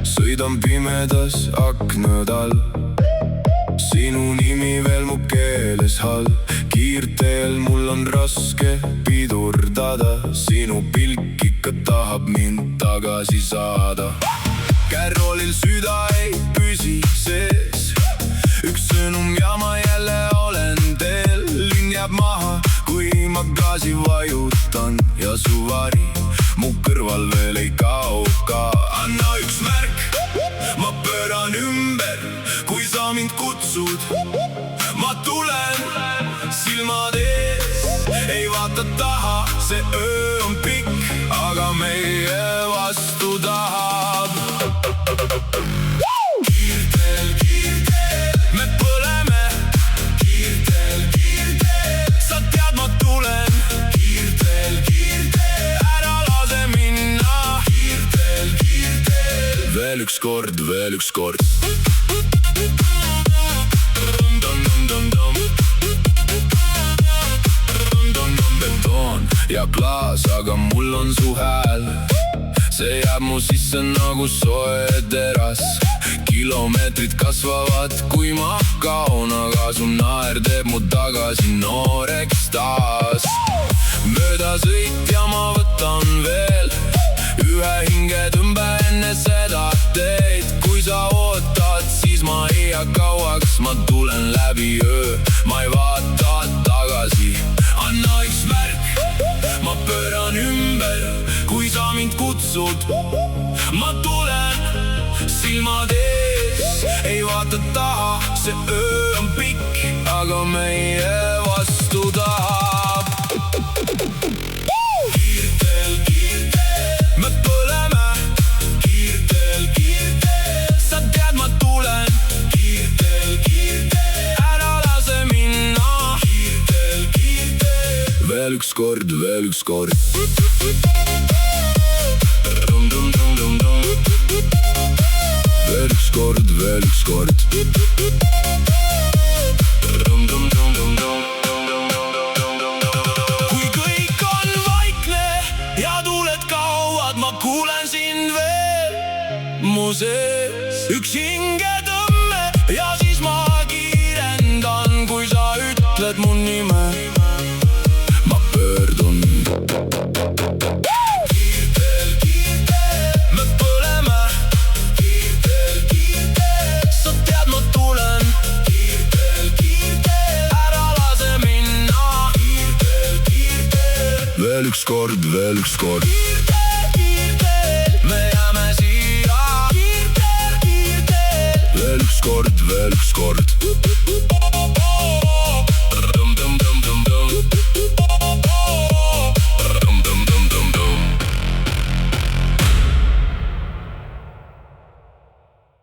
Sõidan pimedas aknad all, sinu nimi veel mu keeles hall. Kiirteel mul on raske pidurdada, sinu pilk ikka tahab mind tagasi saada. Kärroolil süda ei püsi sees, üks sõnum ja ma jälle olen teel. Linn jääb maha, kui ma gaasi vajutan ja su vari mu kõrval veel ei kao ka. Anna üks märk, ma pööran ümber, kui sa mind kutsud. Ma tulen, silmad ees, ei vaata taha. See öö on pikk, aga meie vastu tahab. Kiirteel, kiirteel, me põleme. Kiirteel, kiirteel, sa tead ma tulen. Kiirteel, kiirteel, ära lase minna. Kiirteel, kiirteel, veel üks kord, veel üks kord. Betoon ja klaas, aga mul on su hääl. See jääb mu sisse nagu soe teras. Kilomeetrid kasvavad, kui ma kaon, aga su naer teeb mu tagasi nooreks taas. Mööda sõit ja ma võtan veel ühe hingetõmbe enne seda teed. Kui sa ootad, siis ma ei jää kauaks. Ma tulen läbi öö, ma ei vaata tagasi. Anna üks märk, ma pööran ümber, kui sa mind kutsud. Ma tulen, silmad ees, ei vaata taha. See öö on pikk, aga meie vastu tahab. Kiirteel, kiirteel, me põleme. Kiirteel, kiirteel, sa tead ma tulen. Kiirteel, kiirteel, ära lase minna. Kiirteel, kiirteel, veel üks kord, veel üks kord. Veel üks kord, veel üks kord. Kui kõik on vaikne ja tuuled kaovad, ma kuulen sind veel mu sees. Üks hingetõmme ja siis ma kiirendan, kui sa ütled mu nime. Ma pöördun. Kiirteel, kiirteel, me põleme. Kiirteel, kiirteel, sa tead ma tulen. Kiirteel, kiirteel, ära lase minna. Kiirteel, kiirteel, veel üks kord, veel üks kord.